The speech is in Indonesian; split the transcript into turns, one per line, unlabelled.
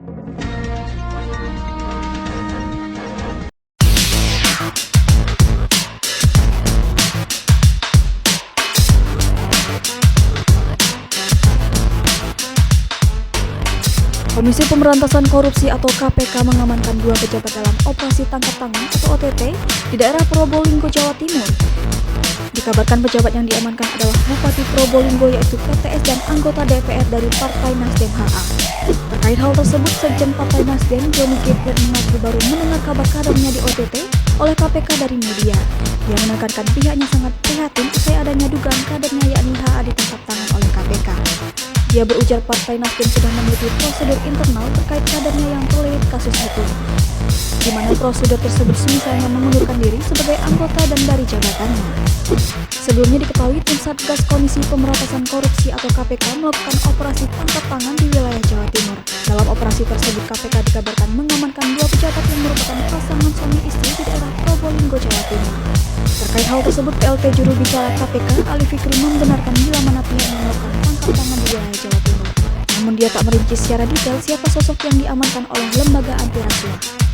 Komisi Pemberantasan Korupsi atau KPK mengamankan 2 pejabat dalam operasi tangkap tangan atau OTT di daerah Probolinggo, Jawa Timur. Dikabarkan pejabat yang diamankan adalah Bupati Probolinggo yaitu PTS dan anggota DPR dari Partai Nasdem HA. Terkait hal tersebut, Sekjen Partai Nasdem Joni G Plate mengaku baru mendengar kabar kadernya di OTT oleh KPK dari media. Dia menekankan pihaknya sangat prihatin usai adanya dugaan kadernya yakni HA ditangkap tangan oleh KPK. Dia berujar Partai Nasdem sudah memiliki prosedur internal terkait kadernya yang terlilit kasus itu, di mana prosedur tersebut misalnya mengundurkan diri sebagai anggota dan dari jabatannya. Sebelumnya diketahui tim Satgas Komisi Pemberantasan Korupsi atau KPK melakukan operasi tangkap tangan di wilayah Jawa Timur. Dalam operasi tersebut KPK dikabarkan mengamankan 2 pejabat yang merupakan pasangan suami istri di daerah Probolinggo, Jawa Timur. Terkait hal tersebut, PLT juru bicara KPK Ali Fikri membenarkan bila mana pihaknya melakukan tangkap tangan di wilayah Jawa Timur. Namun dia tak merinci secara detail siapa sosok yang diamankan oleh lembaga anti rasuah.